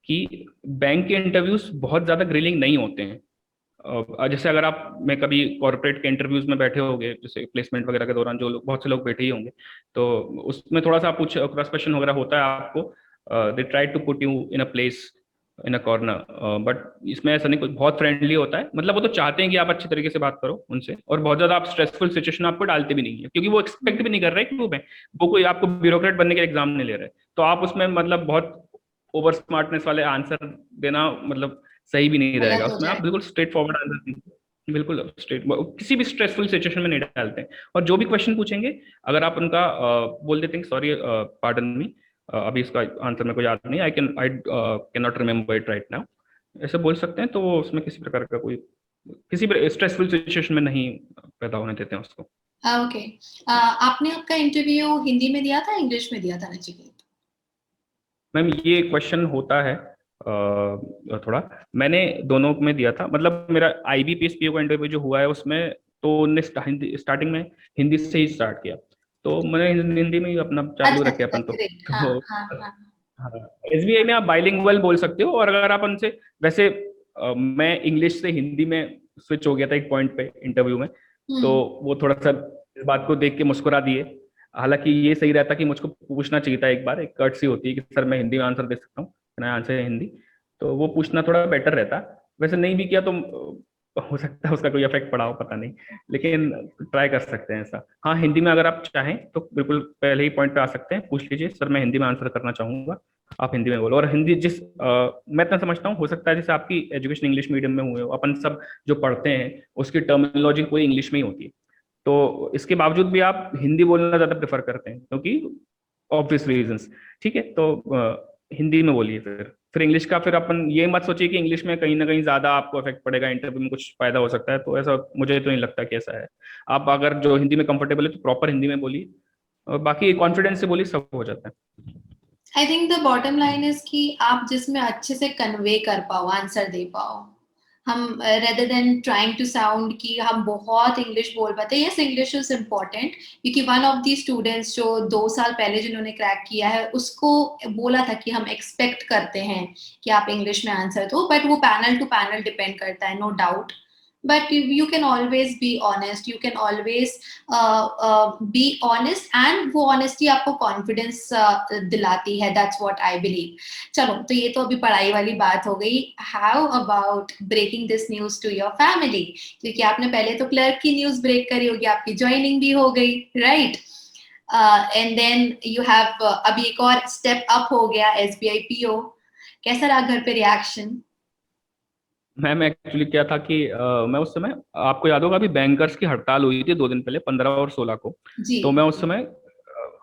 कि बैंक के इंटरव्यूज बहुत ज्यादा ग्रिलिंग नहीं होते हैं। जैसे अगर आप मैं कभी कॉर्पोरेट के इंटरव्यूज में बैठे होंगे, जैसे प्लेसमेंट वगैरह के दौरान जो लोग, बहुत से लोग बैठे ही होंगे, तो उसमें थोड़ा सा कुछ क्रॉस क्वेश्चन वगैरह होता है आपको, they try to put you in a place, in a corner, but इसमें ऐसा नहीं, कुछ बहुत फ्रेंडली होता है, मतलब वो तो चाहते हैं कि आप अच्छे तरीके से बात करो उनसे, और बहुत ज्यादा आप स्ट्रेसफुल सिचुएशन आपको डालते भी नहीं है, क्योंकि वो एक्सपेक्ट भी नहीं कर रहे कि वो कोई आपको ब्यूरोक्रेट बनने के एग्जाम नहीं ले रहे, तो आप उसमें मतलब बहुत ओवर स्मार्टनेस वाले आंसर देना मतलब सही भी नहीं रहेगा, गलत हो उसमें आप जाए। बिल्कुल स्ट्रेट फॉरवर्ड आंसर दीजिए, बिल्कुल स्ट्रेट, किसी भी स्ट्रेसफुल सिचुएशन में नहीं डालते हैं। और जो भी क्वेश्चन पूछेंगे, अगर आप उनका बोल देते हैं सॉरी पार्डन मी, अभी इसका आंसर मेरे को याद नहीं, I can not remember it right now, ऐसे बोल सकते हैं, तो वो उसमें किसी प्रकार का कोई, किसी भी स्ट्रेसफुल सिचुएशन में नहीं पैदा होने देते हैं उसको। ओके। आपने आपका इंटरव्यू हिंदी में दिया था, इंग्लिश में दिया था नचिकेत? मैम ये क्वेश्चन होता है थोड़ा, मैंने दोनों में दिया था, मतलब मेरा आईबीपीएस पीओ का इंटरव्यू जो हुआ है उसमें, तो उनने स्टार्टिंग में हिंदी से ही स्टार्ट किया, तो मैंने हिंदी में ही अपना चालू अच्छा रखे अच्छा, अपन तो। ग्रेट। हाँ तो हाँ हाँ। हाँ, एसबीआई में आप बाइलिंगुअल बोल सकते हो, और अगर आप उनसे वैसे मैं इंग्लिश से हिंदी में स्विच हो गया था एक पॉइंट पे इंटरव्यू में, तो हम्म। वो थोड़ा सा इस बात को देख के मुस्कुरा दिए। हालांकि ये सही रहता कि मुझको पूछना चाहिए था एक बार, एक कर्टसी होती है कि सर मैं हिंदी में आंसर दे सकता हूँ, मैं आंसर है हिंदी, तो वो पूछना थोड़ा बेटर रहता। वैसे नहीं भी किया तो हो सकता है उसका कोई इफेक्ट पड़ा हो, पता नहीं, लेकिन ट्राई कर सकते हैं ऐसा। हाँ, हिंदी में अगर आप चाहें तो बिल्कुल पहले ही पॉइंट पे आ सकते हैं, पूछ लीजिए सर मैं हिंदी में आंसर करना चाहूंगा, आप हिंदी में बोलो। और हिंदी जिस मैं तो समझता हूँ, हो सकता है जैसे आपकी एजुकेशन इंग्लिश मीडियम में हुए हो, अपन सब जो पढ़ते हैं उसकी टर्मिनोलॉजी पूरी इंग्लिश में ही होती है, तो इसके बावजूद भी आप हिंदी बोलना ज्यादा प्रेफर करते हैं, क्योंकि ऑब्वियस रीजंस। ठीक है, तो हिंदी में बोलिए, फिर इंग्लिश का, फिर अपन ये मत सोचिए कि इंग्लिश में कहीं ना कहीं ज्यादा आपको इफेक्ट पड़ेगा, इंटरव्यू में कुछ फायदा हो सकता है, तो ऐसा मुझे तो नहीं लगता कि ऐसा है। आप अगर जो हिंदी में कंफर्टेबल है तो प्रॉपर हिंदी में बोलिए, और बाकी कॉन्फिडेंस से बोलिए, सब हो जाता है। I think the bottom line is कि आप जिसमें अच्छे से कन्वे कर पाओ, आंसर दे पाओ। हम rather than trying to sound कि हम बहुत इंग्लिश बोल पाते हैं। यस, इंग्लिश इज इम्पोर्टेंट, क्योंकि वन ऑफ दी स्टूडेंट्स जो 2 साल पहले जिन्होंने क्रैक किया है, उसको बोला था कि हम एक्सपेक्ट करते हैं कि आप इंग्लिश में आंसर दो, बट वो पैनल टू पैनल डिपेंड करता है, no doubt. But you can always be honest, you can always be honest, and वो honesty आपको confidence दिलाती है, that's what I believe। चलो, तो ये तो अभी पढ़ाई वाली बात हो गई। How about breaking this news to your family? क्योंकि आपने पहले तो क्लर्क की न्यूज ब्रेक करी होगी, आपकी ज्वाइनिंग भी हो गई, right? And then you have अभी एक और स्टेप अप हो गया, एसबीआई पीओ। कैसा रहा घर पे रिएक्शन? मैम एक्चुअली क्या था कि मैं उस समय, आपको याद होगा अभी बैंकर्स की हड़ताल हुई थी 2 दिन पहले, 15 और 16 को, जी। तो मैं उस समय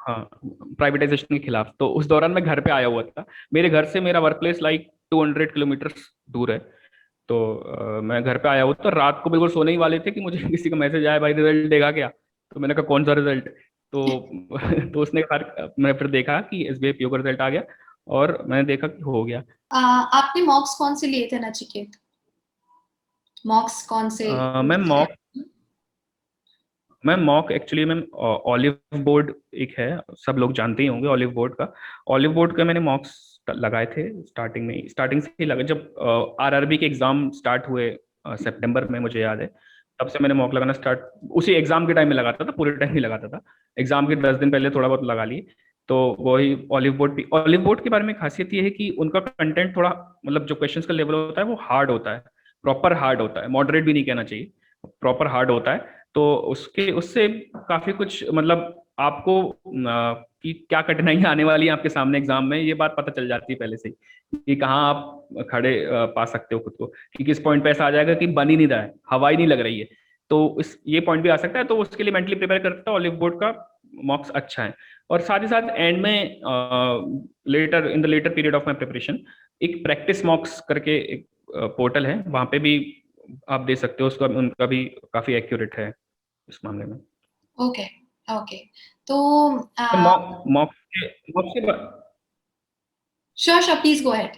हाँ, प्राइवेटाइजेशन के खिलाफ, तो उस दौरान मैं घर पे आया हुआ था। मेरे घर से मेरा वर्क प्लेस लाइक 200 किलोमीटर दूर है, तो मैं घर पे आया हुआ, तो रात को बिल्कुल सोने ही वाले थे कि मुझे किसी का मैसेज आया, भाई रिजल्ट देगा क्या? तो मैंने कहा कौन सा रिजल्ट? तो तो उसने कहा, मैं फिर देखा कि एसबीआई पीओ का रिजल्ट आ गया, और मैंने देखा कि हो गया। आपने मॉक्स कौन से लिए थे नचिकेत? मॉक्स कौन से मैं लिए थे? Mock ma'am mock actually ma'am olive board एक है, सब लोग जानते ही होंगे ऑलिव बोर्ड का। ऑलिव बोर्ड का मैंने मॉक्स लगाए थे स्टार्टिंग से ही लगा, जब आरआरबी के एग्जाम स्टार्ट हुए सितंबर में, मुझे याद है, तब से मैंने मॉक लगाना स्टार्ट, उसी एग्जाम के टाइम में लगाता था, पूरे टाइम ही लगाता था। एग्जाम के 10 दिन पहले थोड़ा बहुत लगा लिए। तो वही ऑलिव बोर्ड के बारे में खासियत ये है कि उनका कंटेंट थोड़ा, मतलब जो क्वेश्चंस का लेवल होता है वो हार्ड होता है, प्रॉपर हार्ड होता है, मॉडरेट भी नहीं कहना चाहिए, प्रॉपर हार्ड होता है। तो उसके उससे काफी कुछ, मतलब आपको कि क्या कठिनाइयां आने वाली हैं आपके सामने एग्जाम में, ये बात पता चल जाती है पहले से ही, कि कहाँ आप खड़े पा सकते हो खुद को, कि किस पॉइंट पे ऐसा आ जाएगा कि बन ही नहीं रहा है, हवा ही नहीं लग रही है। तो इस ये पॉइंट भी आ सकता है, तो उसके लिए मेंटली प्रिपेयर करता है ऑलिव बोर्ड का मॉक्स अच्छा है। और साथ ही साथ एंड में later in the later period of my preparation एक प्रैक्टिस मॉक्स करके एक पोर्टल है, वहां पे भी आप दे सकते हो उसका, उनका भी काफी एक्यूरेट है इस मामले में। Okay, okay. तो मॉक मॉक्स के sure sure, please go ahead.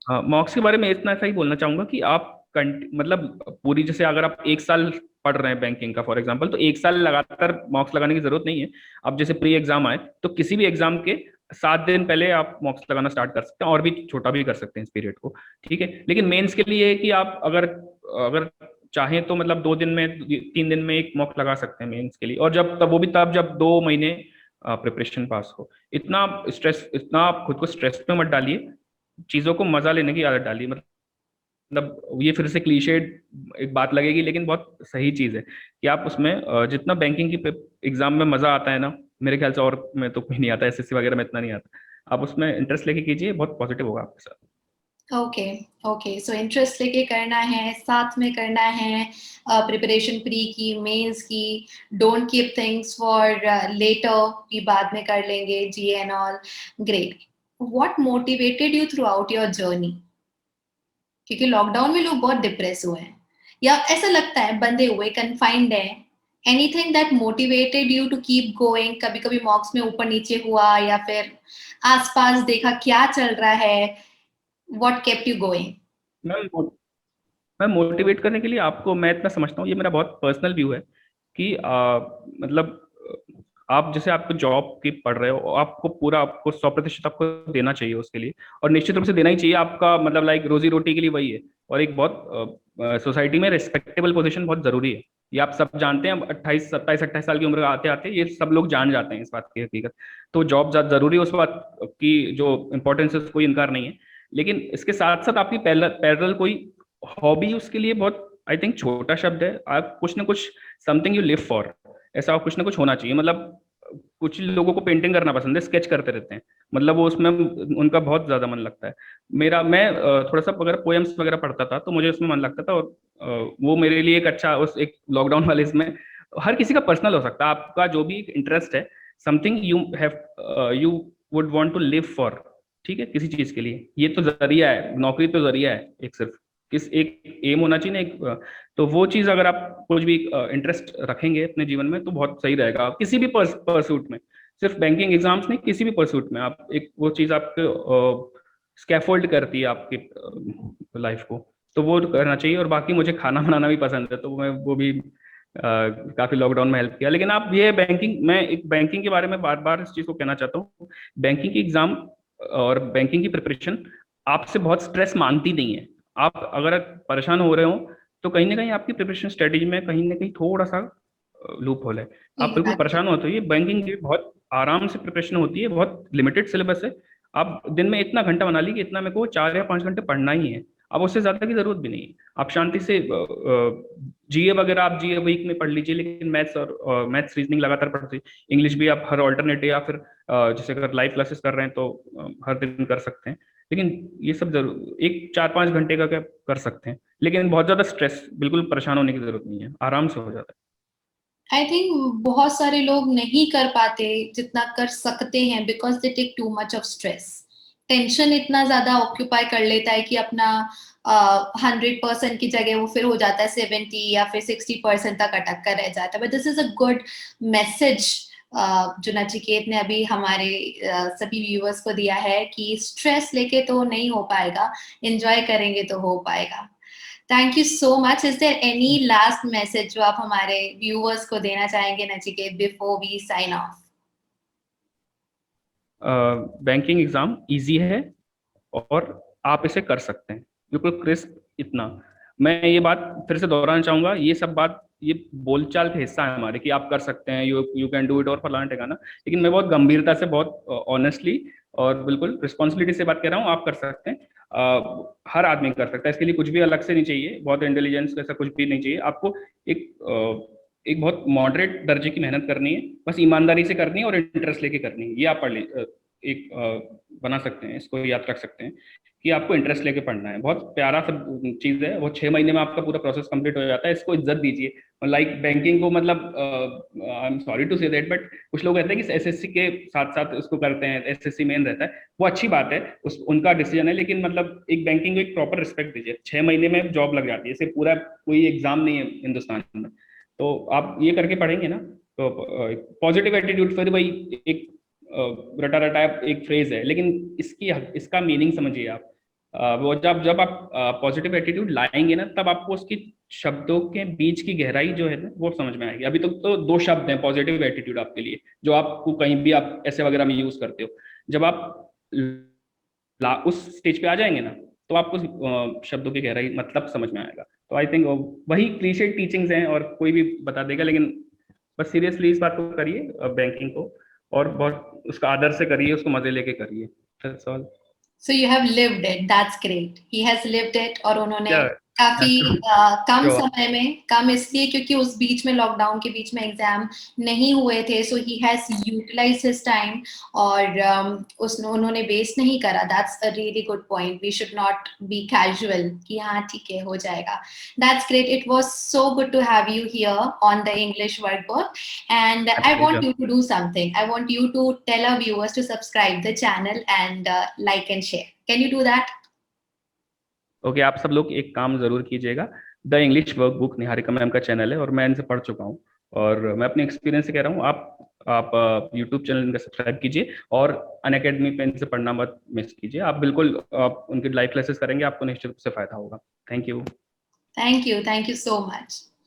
हाँ, मॉक्स के बारे में इतना ऐसा ही बोलना चाहूंगा कि आप मतलब पूरी, जैसे अगर आप एक साल पढ़ रहे हैं बैंकिंग का फॉर एग्जांपल, तो एक साल लगातार मॉक्स लगाने की जरूरत नहीं है। आप जैसे प्री एग्जाम आए तो किसी भी एग्जाम के 7 दिन पहले आप मॉक्स लगाना स्टार्ट कर सकते हैं, और भी छोटा भी कर सकते हैं इस पीरियड को, ठीक है। लेकिन मेंस के लिए है कि आप अगर अगर चाहें तो मतलब 2 दिन में 3 दिन में एक मॉक लगा सकते हैं मेंस के लिए, और जब तब वो भी तब जब 2 महीने प्रिपरेशन पास हो। इतना आप खुद को स्ट्रेस में मत डालिए, चीजों को मजा लेने की आदत डालिए। मतलब ये फिर से क्लीशेड एक बात लगेगी, लेकिन बहुत सही चीज है कि आप उसमें जितना बैंकिंग की एग्जाम में मजा आता है ना, मेरे ख्याल से और में तो कोई नहीं आता, एसएससी वगैरह में इतना नहीं आता। आप उसमें इंटरेस्ट लेके कीजिए, बहुत पॉजिटिव होगा आपके साथ। Okay, okay. सो इंटरेस्ट लेके करना है, साथ में करना है, प्रिपरेशन प्री की, मेंस की। Don't keep things for later, कि बाद में कर लेंगे, जी and all. Great. What motivated you throughout your journey? क्योंकि लॉकडाउन में लोग बहुत डिप्रेस हुए हैं, या ऐसा लगता है बंधे हुए, कन्फाइंड है। Anything that motivated you to keep going? कभी कभी मॉक्स में ऊपर नीचे हुआ, या फिर आसपास देखा क्या चल रहा है? What kept you going? Ma'am, मैं मोटिवेट करने के लिए आपको, मैं इतना समझता हूँ, ये मेरा बहुत पर्सनल व्यू है कि मतलब आप जैसे आपको जॉब की पढ़ रहे हो, आपको पूरा, आपको 100% आपको देना चाहिए उसके लिए, और निश्चित रूप से देना ही चाहिए। आपका मतलब लाइक रोजी रोटी के लिए वही है, और एक बहुत सोसाइटी में रिस्पेक्टेबल पोजीशन बहुत जरूरी है। ये आप सब जानते हैं, 28 27 28 साल की उम्र आते आते ये सब लोग जान जाते हैं इस बात की हकीकत। तो जॉब जरूरी है, उस बात की जो इंपॉर्टेंस है कोई इनकार नहीं है। लेकिन इसके साथ साथ आपकी पैरेलल कोई हॉबी, उसके लिए बहुत, आई थिंक, छोटा शब्द है, आप कुछ ना कुछ, समथिंग यू लिव फॉर, ऐसा कुछ ना कुछ होना चाहिए। मतलब कुछ लोगों को पेंटिंग करना पसंद है, स्केच करते रहते हैं, मतलब वो उसमें उनका बहुत ज्यादा मन लगता है। मैं थोड़ा सा अगर पोएम्स वगैरह पढ़ता था तो मुझे उसमें मन लगता था, और वो मेरे लिए एक अच्छा, उस एक लॉकडाउन वाले इसमें, हर किसी का पर्सनल हो सकता है, आपका जो भी इंटरेस्ट है, something you would want to live for, ठीक है, किसी चीज के लिए। ये तो जरिया है, नौकरी तो जरिया है एक, सिर्फ किस एक एम होना चाहिए ना एक, तो वो चीज अगर आप कुछ भी इंटरेस्ट रखेंगे अपने जीवन में तो बहुत सही रहेगा। आप किसी भी परसूट में, सिर्फ बैंकिंग एग्जाम्स नहीं, किसी भी परसूट में आप एक, वो चीज आपके स्कैफोल्ड करती है आपकी लाइफ को, तो वो करना चाहिए। और बाकी मुझे खाना बनाना भी पसंद है, तो मैं वो भी काफी लॉकडाउन में हेल्प किया। लेकिन आप ये बैंकिंग, मैं एक बैंकिंग के बारे में बार बार इस चीज को कहना चाहता हूँ, बैंकिंग की एग्जाम और बैंकिंग की प्रिपरेशन आपसे बहुत स्ट्रेस मांगती नहीं है। आप अगर परेशान हो रहे हो तो कहीं ना कहीं आपकी प्रिपरेशन स्ट्रेटेजी में कहीं ना कहीं थोड़ा सा लूप होल है। आप बिल्कुल एग्जैक्टली। परेशान होते हो, ये बैंकिंग की बहुत आराम से प्रिपरेशन होती है, बहुत लिमिटेड सिलेबस है। आप दिन में इतना घंटा बना ली कि इतना मेरे को 4 या 5 घंटे पढ़ना ही है, अब उससे ज्यादा की जरूरत भी नहीं है। आप शांति से जीए वगैरह, आप जीए वीक में पढ़ लीजिए, लेकिन मैथ्स रीजनिंग लगातार पढ़ते, इंग्लिश भी आप हर ऑल्टरनेट, या फिर जैसे अगर लाइव क्लासेस कर रहे हैं तो हर दिन कर सकते हैं। लेकिन ये सब जरूर एक 4 5 घंटे का क्या कर सकते हैं, लेकिन बहुत ज्यादा स्ट्रेस, बिल्कुल परेशान होने की जरूरत नहीं है, आराम से हो जाता आई थिंक बहुत सारे लोग नहीं कर पाते जितना कर सकते हैं, because they take too much of stress. Tension इतना ज्यादा ऑक्यूपाई कर लेता है कि अपना 100% की जगह वो फिर हो जाता है 70 या फिर 60% तक अटक कर रह जाता है। But this is a good message जो नचिकेत ने अभी हमारे सभी व्यूअर्स को दिया है, कि स्ट्रेस लेके तो नहीं हो पाएगा, एंजॉय करेंगे तो हो पाएगा। Thank you so much. Is there any last message जो आप हमारे व्यूअर्स को देना चाहेंगे Nachiket, before we sign off? Banking exam easy है और आप इसे कर सकते हैं, बिल्कुल क्रिस्प इतना। मैं ये बात फिर से दोहराना चाहूंगा, ये सब बात ये बोलचाल का हिस्सा है हमारे कि आप कर सकते हैं, यू कैन डू इट और फलाना ठिकाना, लेकिन मैं बहुत गंभीरता से, बहुत ऑनेस्टली और बिल्कुल रिस्पॉन्सिबिलिटी से बात कर रहा हूँ। आप कर सकते हैं, हर आदमी कर सकता है, इसके लिए कुछ भी अलग से नहीं चाहिए, बहुत इंटेलिजेंस ऐसा कुछ भी नहीं चाहिए आपको। एक बहुत मॉडरेट दर्जे की मेहनत करनी है, बस ईमानदारी से करनी है और इंटरेस्ट लेके करनी है। ये आप पढ़ ली एक बना सकते हैं, इसको याद रख सकते हैं कि आपको इंटरेस्ट लेके पढ़ना है। बहुत प्यारा सब चीज़ है वो, 6 महीने में आपका पूरा प्रोसेस कंप्लीट हो जाता है। इसको इज्जत दीजिए। लाइक बैंकिंग को, मतलब I am sorry to say that, but कुछ लोग कहते हैं कि एसएससी के साथ साथ इसको करते हैं, एसएससी मेन रहता है, वो अच्छी बात है, उस उनका डिसीजन है, लेकिन मतलब एक बैंकिंग को एक प्रॉपर रिस्पेक्ट दीजिए। 6 महीने में जॉब लग जाती है, इसे पूरा कोई एग्जाम नहीं है हिंदुस्तान में। तो आप ये करके पढ़ेंगे ना, तो पॉजिटिव एटीट्यूड, फिर वही एक रटा रटा एक फ्रेज है, लेकिन इसका मीनिंग समझिए आप। वो जब जब आप पॉजिटिव एटीट्यूड लाएंगे ना, तब आपको उसकी शब्दों के बीच की गहराई जो है ना, वो समझ में आएगी। अभी तो 2 शब्द हैं पॉजिटिव एटीट्यूड आपके लिए, जो आपको कहीं भी आप ऐसे वगैरह में यूज करते हो। जब आप उस स्टेज पे आ जाएंगे ना, तो आपको शब्दों की गहराई मतलब समझ में आएगा। तो आई थिंक वही क्लीशे टीचिंग्स हैं और कोई भी बता देगा, लेकिन बस सीरियसली इस बात को करिए, बैंकिंग को, और बहुत उसका आदर से करिए, उसको मजे लेके करिए। That's all. So you have lived it. That's great. He has lived it और उन्होंने या काफी कम श्योर। समय में, कम इसलिए क्योंकि उस बीच में, लॉकडाउन के बीच में एग्जाम नहीं हुए थे, so he has utilize his time और उन्होंने वेस्ट नहीं करा। That's a really good point. We should not be casual कि हाँ ठीक है हो जाएगा। That's great. It was so good to have you here on the English workbook and I want you to do something. I want you to tell our viewers to subscribe the channel and like and share. Can you do that? Okay, आप सब लोग एक काम जरूर कीजिएगा। The English workbook Niharika ma'am का चैनल है और मैं इनसे पढ़ चुका हूँ, और मैं अपने एक्सपीरियंस से कह रहा हूँ, आप यूट्यूब चैनल इनका सब्सक्राइब कीजिए और अनअकैडमी पे इनसे पढ़ना मत मिस कीजिए। आप बिल्कुल, आप उनकी लाइव क्लासेस करेंगे, आपको निश्चित रूप से फायदा होगा। Thank you. Thank you. Thank you so much.